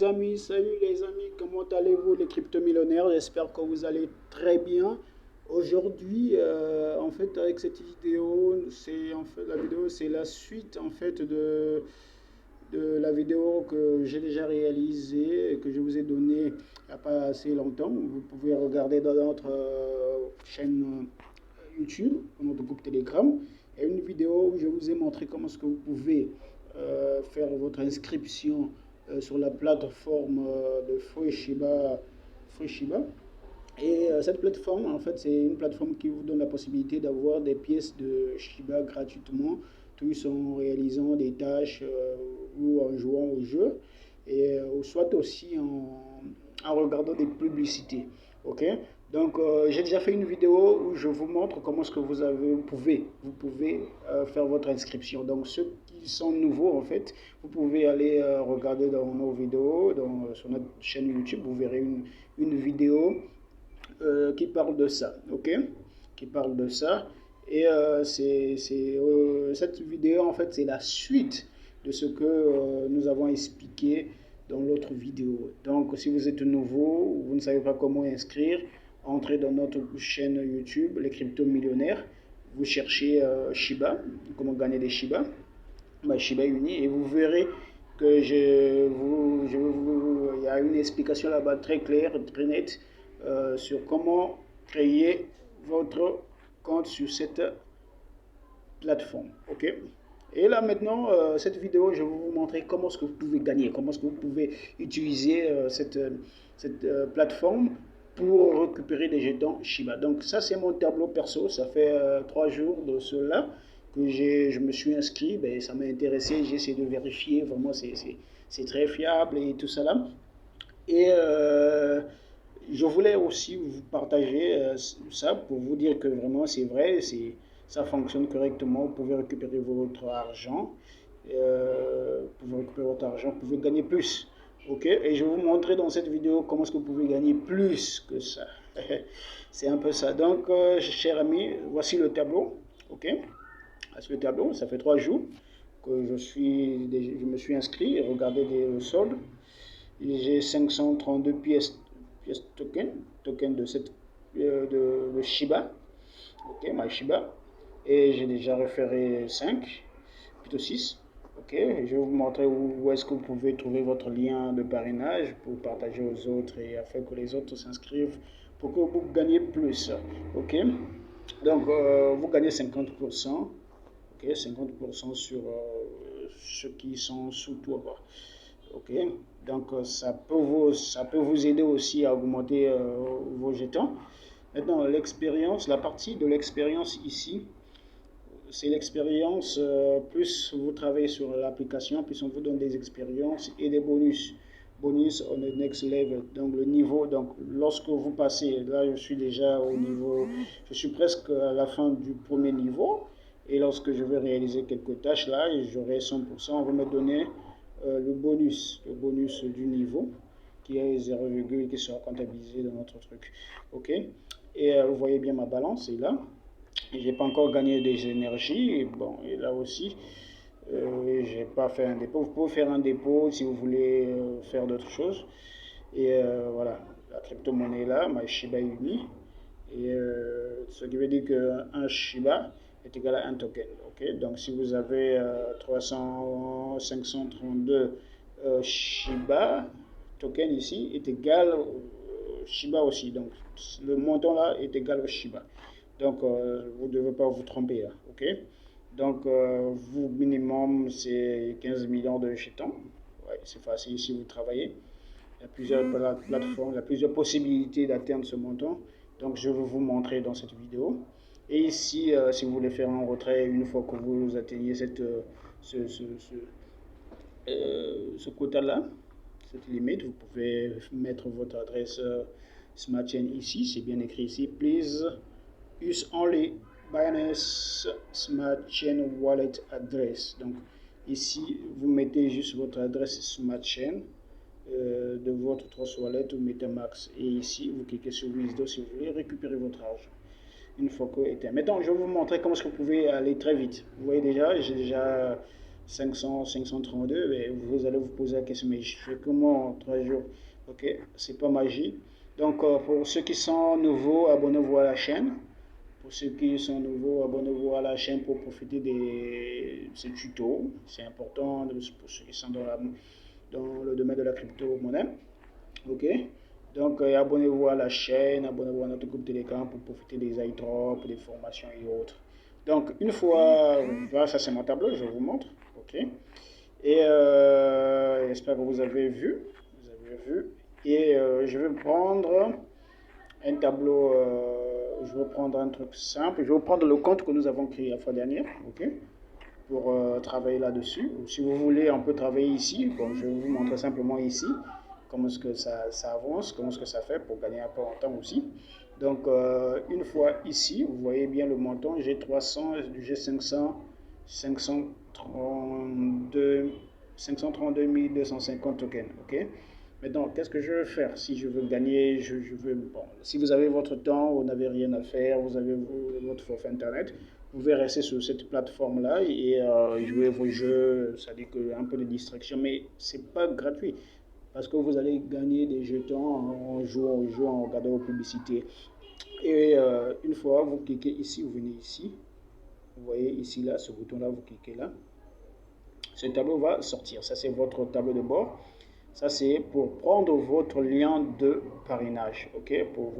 Salut les amis, comment allez-vous les crypto-millionnaires? J'espère que vous allez très bien. Aujourd'hui, en fait, avec cette vidéo, la vidéo, c'est la suite en fait de la vidéo que j'ai déjà réalisée et que je vous ai donnée il n'y a pas assez longtemps. Vous pouvez regarder dans notre chaîne YouTube, dans notre groupe Telegram. Il y a une vidéo où je vous ai montré comment est-ce que vous pouvez faire votre inscription sur la plateforme de Free Shiba. Et cette plateforme, en fait, c'est une plateforme qui vous donne la possibilité d'avoir des pièces de Shiba gratuitement, tous en réalisant des tâches ou en jouant au jeu, et ou soit aussi en regardant des publicités. Ok? Donc, j'ai déjà fait une vidéo où je vous montre comment est-ce que vous pouvez faire votre inscription. Donc, ceux qui sont nouveaux, en fait, vous pouvez aller regarder dans nos vidéos, sur notre chaîne YouTube, vous verrez une vidéo qui parle de ça, ok? Qui parle de ça. Et cette vidéo, en fait, c'est la suite de ce que nous avons expliqué dans l'autre vidéo. Donc, si vous êtes nouveau, vous ne savez pas comment inscrire, entrez dans notre chaîne YouTube, les crypto-millionnaires. Vous cherchez Shiba, comment gagner des Shiba, Shiba Uni, et vous verrez que il y a une explication là-bas très claire, très nette, sur comment créer votre compte sur cette plateforme. Ok? Et là maintenant, cette vidéo, je vais vous montrer comment est-ce que vous pouvez gagner, comment est-ce que vous pouvez utiliser cette plateforme pour récupérer des jetons Shiba. Donc ça, c'est mon tableau perso. Ça fait 3 jours de cela que je me suis inscrit. Ben, ça m'a intéressé. J'ai essayé de vérifier. Vraiment, c'est très fiable et tout ça là. Et je voulais aussi vous partager ça pour vous dire que vraiment c'est vrai, ça fonctionne correctement. Vous pouvez récupérer votre argent, vous pouvez gagner plus. Ok? Et je vais vous montrer dans cette vidéo comment est-ce que vous pouvez gagner plus que ça. C'est un peu ça. Donc, chers amis, voici le tableau. Ok? Voici le tableau. Ça fait 3 jours que je me suis inscrit. Regardez les soldes. J'ai 532 pièces token de Shiba, ok, my Shiba, et j'ai déjà référé 5, plutôt 6. Ok, je vais vous montrer où est-ce que vous pouvez trouver votre lien de parrainage pour partager aux autres et afin que les autres s'inscrivent pour que vous gagnez plus. Ok, donc vous gagnez 50%. Ok, 50% sur ceux qui sont sous toi. Ok, donc ça peut vous aider aussi à augmenter vos jetons. Maintenant, la partie de l'expérience ici, c'est l'expérience, plus vous travaillez sur l'application, plus on vous donne des expériences et des bonus. Bonus on the next level, donc le niveau, donc lorsque vous passez, là je suis déjà au niveau, je suis presque à la fin du premier niveau, et lorsque je vais réaliser quelques tâches là, j'aurai 100%, on va me donner le bonus du niveau, qui est 0, qui sera comptabilisé dans notre truc. Ok, et vous voyez bien ma balance est là. J'ai pas encore gagné des énergies. Et bon, et là aussi, j'ai pas fait un dépôt. Vous pouvez faire un dépôt si vous voulez faire d'autres choses. Et voilà, la crypto-monnaie est là, ma Shiba Uni. Et ce qui veut dire qu'un Shiba est égal à un token. Ok, donc si vous avez 532 Shiba, token ici est égal au Shiba aussi. Donc le montant là est égal au Shiba. Donc, vous ne devez pas vous tromper là, ok? Donc, vous, minimum, c'est 15 millions de jetons. Ouais, c'est facile si vous travaillez. Il y a plusieurs plateformes, il y a plusieurs possibilités d'atteindre ce montant. Donc, je vais vous montrer dans cette vidéo. Et ici, si vous voulez faire un retrait, une fois que vous atteignez ce quota-là, cette limite, vous pouvez mettre votre adresse Smart Chain ici. C'est bien écrit ici. Please use only Binance Smart Chain Wallet address. Donc ici, vous mettez juste votre adresse Smart Chain de votre Trust Wallet ou MetaMask. Et ici, vous cliquez sur Withdraw si vous voulez récupérer votre argent. Une fois que éteint. Maintenant, je vais vous montrer comment est-ce que vous pouvez aller très vite. Vous voyez déjà, j'ai déjà 532, mais vous allez vous poser la question, mais je fais comment en 3 jours? Ok, c'est pas magique. Donc, pour ceux qui sont nouveaux, abonnez-vous à la chaîne. Pour ceux qui sont nouveaux, abonnez-vous à la chaîne pour profiter de ces tutos. C'est important pour ceux qui sont dans le domaine de la crypto-monnaie. Ok? Donc, abonnez-vous à la chaîne, abonnez-vous à notre groupe Telegram pour profiter des airdrops, des formations et autres. Donc, une fois, voilà, ça c'est mon tableau, je vous montre. Ok? Et j'espère que vous avez vu. Vous avez vu. Et je vais prendre un tableau, je vais prendre un truc simple. Je vais prendre le compte que nous avons créé la fois dernière. Ok? Pour travailler là-dessus. Si vous voulez, on peut travailler ici. Bon, je vais vous montrer simplement ici comment est-ce que ça avance, comment est-ce que ça fait pour gagner un peu en temps aussi. Donc, une fois ici, vous voyez bien le montant, j'ai 300, j'ai 532 250 tokens. Ok. Maintenant, qu'est-ce que je veux faire si je veux gagner, bon, si vous avez votre temps, vous n'avez rien à faire, vous avez votre forfait internet, vous pouvez rester sur cette plateforme-là et jouer vos jeux, c'est-à-dire un peu de distraction, mais c'est pas gratuit parce que vous allez gagner des jetons en jouant au jeu, en regardant vos publicités. Et une fois, vous cliquez ici, vous venez ici, vous voyez ici, là, ce bouton-là, vous cliquez là, ce tableau va sortir. Ça, c'est votre tableau de bord. Ça, c'est pour prendre votre lien de parrainage. Ok, pour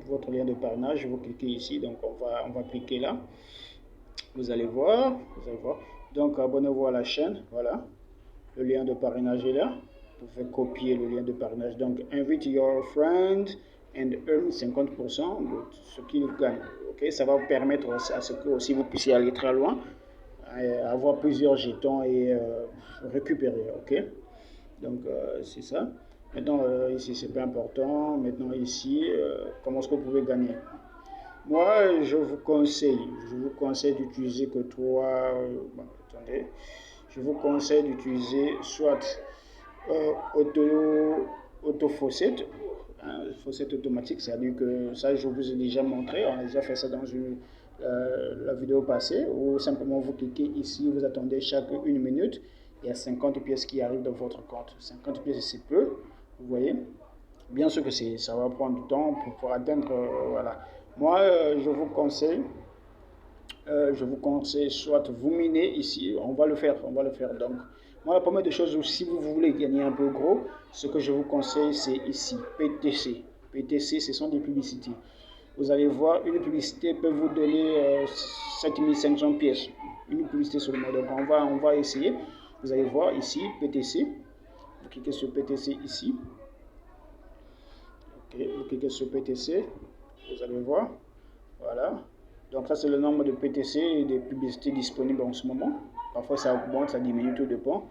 votre lien de parrainage, vous cliquez ici. Donc, on va cliquer là. Vous allez voir. Donc, abonnez-vous à la chaîne. Voilà. Le lien de parrainage est là. Vous pouvez copier le lien de parrainage. Donc, invite your friend and earn 50% de ce qu'il gagne. Ok, ça va vous permettre à ce que aussi vous puissiez aller très loin, avoir plusieurs jetons et récupérer. Ok. Donc, c'est ça. Maintenant, ici, c'est pas important. Maintenant, ici, comment est-ce que vous pouvez gagner? Moi, je vous conseille d'utiliser que trois. Bon, attendez. Je vous conseille d'utiliser soit auto-faucet, faucet automatique, c'est-à-dire que ça, je vous ai déjà montré. On a déjà fait ça dans la vidéo passée, où simplement vous cliquez ici, vous attendez chaque 1 minute. Il y a 50 pièces qui arrivent dans votre compte. 50 pièces, c'est peu, vous voyez. Bien sûr que ça va prendre du temps pour atteindre, voilà. Moi, je vous conseille soit vous minez ici, on va le faire. Donc, moi, la première des choses, si vous voulez gagner un peu gros, ce que je vous conseille, c'est ici, PTC. PTC, ce sont des publicités. Vous allez voir, une publicité peut vous donner 7500 pièces. Une publicité sur le mode. Donc, on va essayer. Vous allez voir ici, PTC. Vous cliquez sur PTC ici. Ok, vous cliquez sur PTC. Vous allez voir. Voilà. Donc, ça, c'est le nombre de PTC et des publicités disponibles en ce moment. Parfois, ça augmente, ça diminue, tout dépend.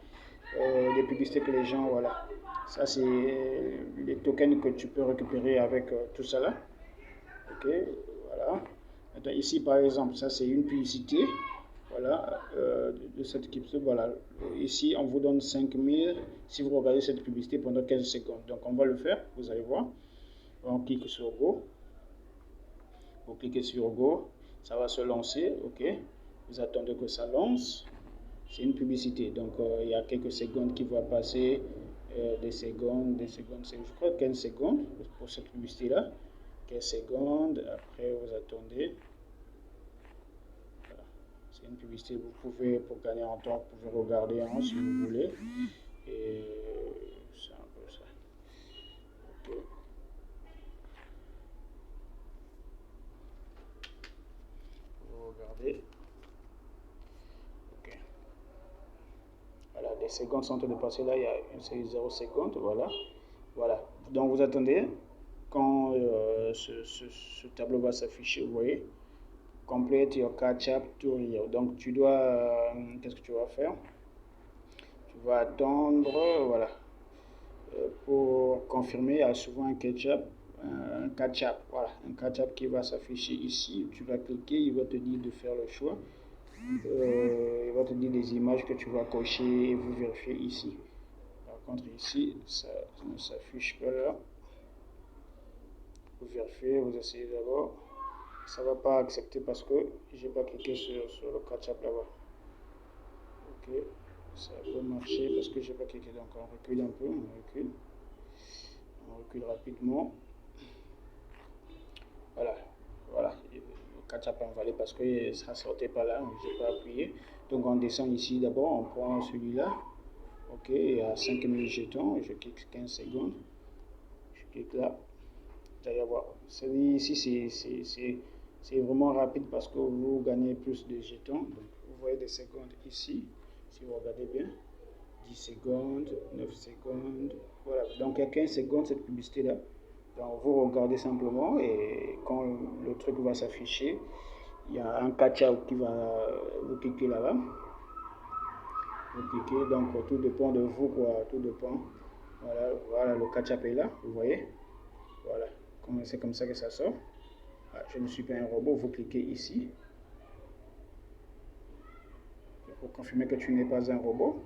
Des publicités que les gens, voilà. Ça, c'est les tokens que tu peux récupérer avec tout ça là. Ok, voilà. Maintenant, ici, par exemple, ça, c'est une publicité. Voilà, de cette équipe. Voilà. Ici, on vous donne 5000 si vous regardez cette publicité pendant 15 secondes. Donc, on va le faire, vous allez voir. On clique sur Go. Vous cliquez sur Go. Ça va se lancer, ok. Vous attendez que ça lance. C'est une publicité, donc il y a quelques secondes qui vont passer, des secondes, je crois 15 secondes pour cette publicité-là. 15 secondes, après vous attendez. Voilà. C'est une publicité, vous pouvez, pour gagner en temps, vous pouvez regarder si vous voulez. Et c'est un peu ça. Ok. Vous regardez. Ok. Voilà, les secondes sont en train de passer là, il y a une série 0 secondes, voilà. Voilà, donc vous attendez quand ce tableau va s'afficher, vous voyez. Complete your catch-up to here. Donc tu dois, qu'est-ce que tu vas faire? Tu vas attendre, voilà. Pour confirmer, il y a souvent un catch-up, voilà, un catch-up qui va s'afficher ici. Tu vas cliquer, il va te dire de faire le choix. Il va te dire des images que tu vas cocher et vous vérifier ici. Par contre ici, ça ne s'affiche pas là. Vous vérifiez, vous essayez d'abord. Ça ne va pas accepter parce que j'ai pas cliqué sur le catch-up là-bas. Ok, ça peut marcher parce que j'ai pas cliqué. Donc on recule un peu, on recule rapidement. Voilà, voilà. Le catch-up invalidé parce que ça sortait pas là, j'ai pas appuyé. Donc on descend ici d'abord, on prend celui-là. Ok, il y a 5000 jetons, je clique 15 secondes. Je clique là. Vous allez voir. Ici, c'est vraiment rapide parce que vous gagnez plus de jetons. Donc, vous voyez des secondes ici, si vous regardez bien. 10 secondes, 9 secondes. Voilà, donc il y a 15 secondes cette publicité-là. Donc, vous regardez simplement et quand le truc va s'afficher, il y a un catch-out qui va vous cliquer là-bas. Vous cliquez, donc tout dépend de vous, quoi. Tout dépend. Voilà, voilà le catch-up est là, vous voyez. Voilà, c'est comme ça que ça sort. Ah, je ne suis pas un robot, vous cliquez ici pour confirmer que tu n'es pas un robot.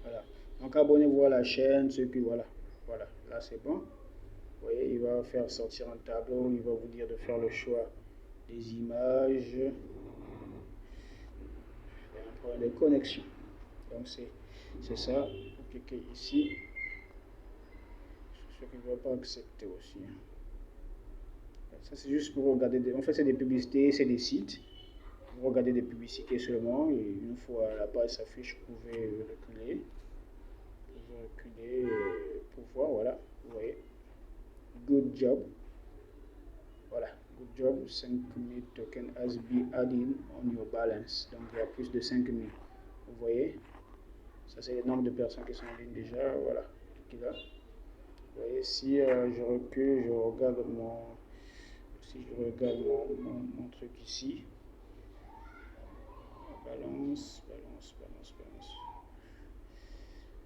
Voilà, donc abonnez-vous à la chaîne, ceux qui, voilà, là c'est bon. Vous voyez, il va faire sortir un tableau, il va vous dire de faire le choix des images. Il y a un problème de connexion. Donc c'est ça, vous cliquez ici. Ce qui ne va pas accepter aussi. Ça c'est juste pour regarder, en fait c'est des publicités, c'est des sites. Vous regardez des publicités seulement et une fois la page s'affiche, vous pouvez reculer. Pour voir, voilà, vous voyez. Good job. Voilà, good job. 5000 tokens has been added on your balance. Donc il y a plus de 5000. Vous voyez. Ça c'est le nombre de personnes qui sont en ligne déjà. Voilà. Là. Vous voyez, si je recule, je regarde mon truc ici. Balance.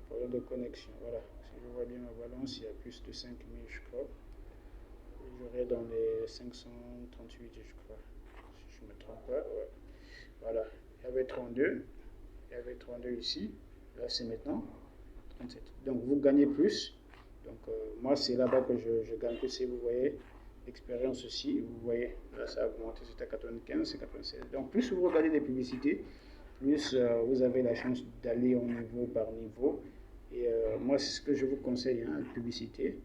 Problème de connexion, voilà. Si je vois bien ma balance, il y a plus de 5000, je crois. J'aurai dans les 538, je crois. Si je ne me trompe pas, ouais. Voilà. Il y avait 32. Il y avait 32 ici. Là, c'est maintenant 37. Donc, vous gagnez plus. Donc, moi, c'est là-bas que je gagne plus. Si vous voyez l'expérience aussi, vous voyez, là, ça a augmenté. C'était à 95, c'est 96. Donc, plus vous regardez des publicités, plus vous avez la chance d'aller au niveau par niveau. Et moi, c'est ce que je vous conseille, hein, la publicité.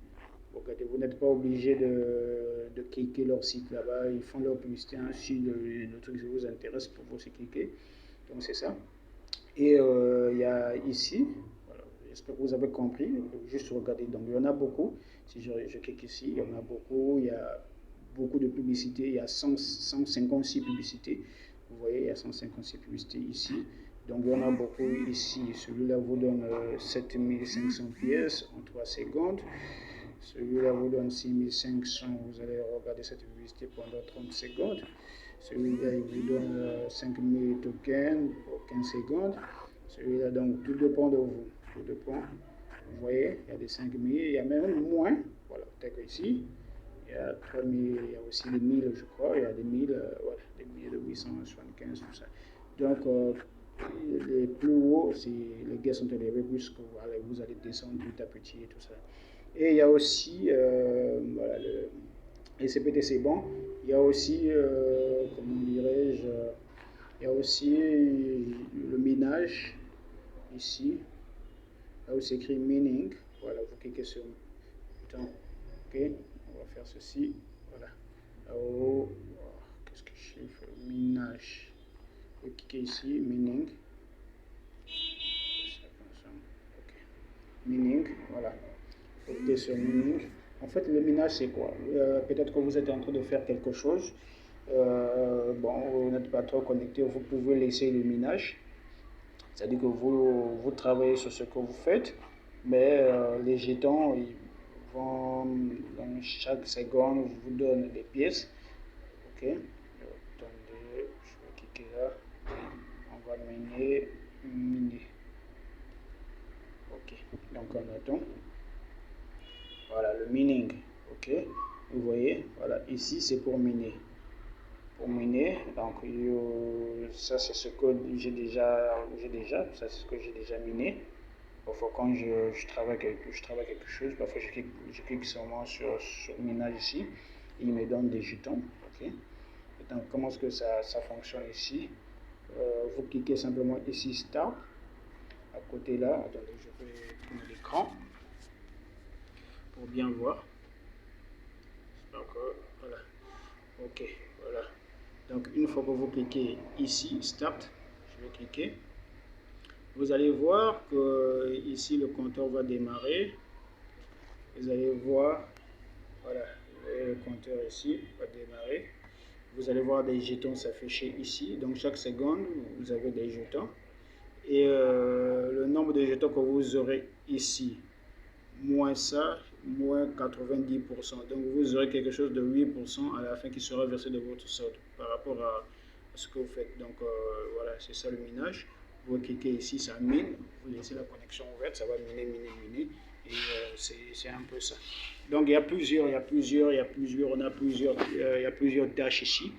Regardez, vous n'êtes pas obligé de cliquer leur site là-bas. Ils font leur publicité, hein, si le truc vous intéresse, pour vous aussi cliquer. Donc, c'est ça. Et il y a ici, voilà, j'espère que vous avez compris. Juste regardez, donc il y en a beaucoup. Si je clique ici, il y en a beaucoup. Il y a beaucoup de publicités. Il y a 156 publicités. Vous voyez, il y a 156 publicités ici. Donc il y en a beaucoup ici. Celui-là vous donne 7500 pièces en 3 secondes. Celui-là vous donne 6500. Vous allez regarder cette publicité pendant 30 secondes. Celui-là, il vous donne 5000 tokens pour 15 secondes. Celui-là, donc, tout dépend de vous. Tout dépend. Vous voyez, il y a des 5000, il y a même moins. Voilà, peut-être ici. Il y a 3000, il y a aussi des 1000, je crois. Il y a des 1000, voilà, des 1000 de 875, tout ça. Donc, les plus hauts, les gains sont élevés, puisque voilà, vous allez descendre petit à petit et tout ça. Et il y a aussi, voilà, les CPTC, bon, il y a aussi, comment dirais-je, il y a aussi le minage, ici, là où c'est écrit mining, voilà, vous cliquez sur, putain, ok, on va faire ceci, voilà, là-haut, qu'est-ce que je fais, minage, vous cliquez ici, mining, ok, mining, voilà, vous cliquez sur mining. En fait, le minage, c'est quoi? Peut-être que vous êtes en train de faire quelque chose. Bon, vous n'êtes pas trop connecté, vous pouvez laisser le minage. C'est-à-dire que vous travaillez sur ce que vous faites, mais les jetons, ils vont, dans chaque seconde, vous donnent des pièces. Ok, attendez, je vais cliquer là. On va miner. Ok, donc on attend. Voilà, le mining. Ok, vous voyez, voilà, ici c'est pour miner. Pour miner, donc ça c'est ce que j'ai déjà, ça c'est ce que j'ai déjà miné. Parfois quand je travaille quelque chose, parfois je clique seulement sur minage ici, et il me donne des jetons. Ok, Donc, comment est-ce que ça fonctionne ici? Vous cliquez simplement ici Start, à côté là. Attendez, je vais tourner l'écran pour bien voir. Donc, voilà. Ok, voilà. Donc, une fois que vous cliquez ici Start, je vais cliquer. Vous allez voir que ici le compteur va démarrer. Vous allez voir, voilà, le compteur ici va démarrer. Vous allez voir des jetons s'afficher ici. Donc chaque seconde, vous avez des jetons. Et le nombre de jetons que vous aurez ici, moins ça, moins 90%. Donc vous aurez quelque chose de 8% à la fin qui sera versé de votre solde par rapport à ce que vous faites. Donc voilà, c'est ça le minage. Vous cliquez ici, ça mine. Vous laissez la connexion ouverte, ça va miner. Et c'est un peu ça. Donc il y a plusieurs tâches ici.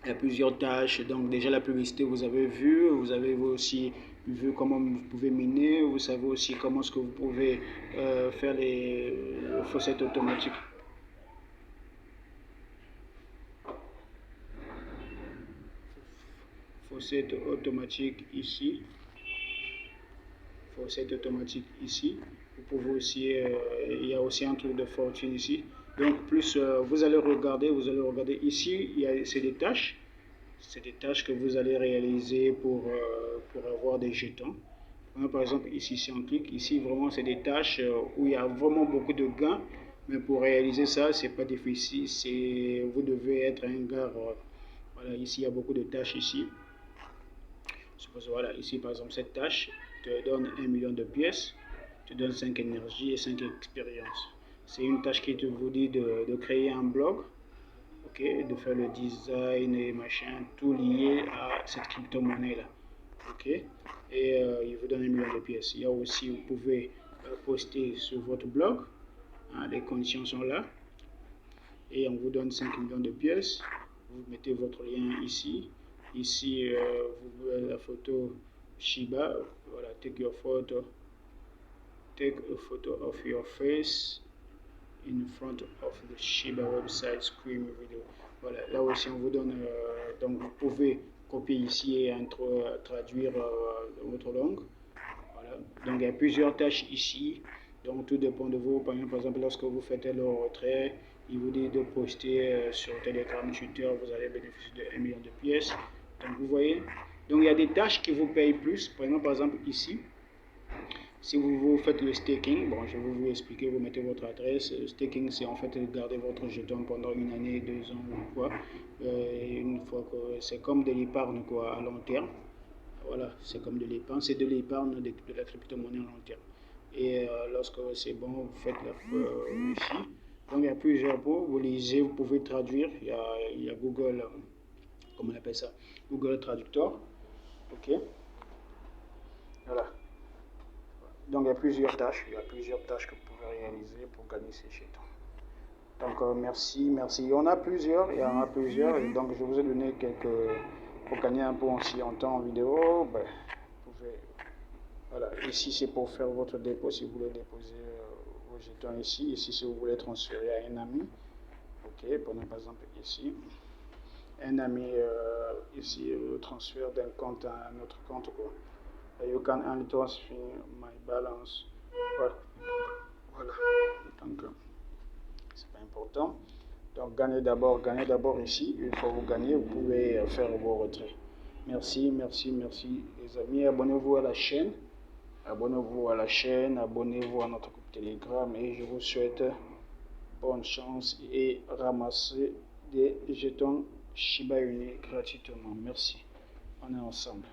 Il y a plusieurs tâches. Donc déjà la publicité, vous avez vu. Vous avez aussi vu comment vous pouvez miner. Vous savez aussi comment est-ce que vous pouvez faire les faucettes automatiques. Faucette automatique ici. Faucette automatique ici. Vous pouvez aussi, il y a aussi un truc de fortune ici. Donc plus vous allez regarder ici, c'est des tâches. C'est des tâches que vous allez réaliser pour avoir des jetons. Par exemple, ici, si on clique, ici, vraiment, c'est des tâches où il y a vraiment beaucoup de gains. Mais pour réaliser ça, c'est pas difficile. Vous devez être un gars. Voilà, ici, il y a beaucoup de tâches ici. Suppose, voilà, ici, par exemple, cette tâche te donne 1 million de pièces, te donne 5 énergies et 5 expériences. C'est une tâche qui vous dit de créer un blog. Ok, de faire le design et machin, tout lié à cette crypto-monnaie là. Ok, et il vous donne 1 million de pièces. Il y a aussi, vous pouvez poster sur votre blog. Hein, les conditions sont là. Et on vous donne 5 millions de pièces. Vous mettez votre lien ici. Ici, vous voulez la photo Shiba. Voilà, take your photo. Take a photo of your face in front of the Shiba website screen video. Voilà, là aussi on vous donne, donc vous pouvez copier ici et traduire votre langue. Voilà. Donc il y a plusieurs tâches ici, donc tout dépend de vous. Par exemple, lorsque vous faites le retrait, il vous dit de poster sur Telegram, Twitter, vous allez bénéficier de 1 million de pièces. Donc vous voyez, donc il y a des tâches qui vous payent plus. Par exemple ici, si vous faites le staking, bon, je vais vous expliquer, vous mettez votre adresse. Le staking, c'est en fait garder votre jeton pendant 1 année, 2 ans ou quoi. Une fois que c'est comme de l'épargne quoi, à long terme. Voilà, c'est comme de l'épargne, c'est de l'épargne de la crypto-monnaie à long terme. Et lorsque c'est bon, vous faites ici. Donc il y a plusieurs pots, vous lisez, vous pouvez traduire. Il y a Google, comment on appelle ça? Google Traductor. Ok. Voilà. Donc il y a plusieurs tâches que vous pouvez réaliser pour gagner ces jetons. Donc merci. Il y en a plusieurs, et donc je vous ai donné quelques, pour gagner un peu aussi en temps en vidéo. Ben, vous pouvez, voilà, ici c'est pour faire votre dépôt si vous voulez déposer vos jetons ici. Ici si vous voulez transférer à un ami. Ok, prenons par exemple ici. Un ami ici transfert d'un compte à un autre compte quoi. You can only transfer my balance. Voilà. Donc, c'est pas important. Donc, gagnez d'abord ici. Une fois que vous gagnez, vous pouvez faire vos retraits. Merci, les amis. Abonnez-vous à la chaîne. Abonnez-vous à notre groupe Telegram. Et je vous souhaite bonne chance et ramassez des jetons Shiba Inu gratuitement. Merci. On est ensemble.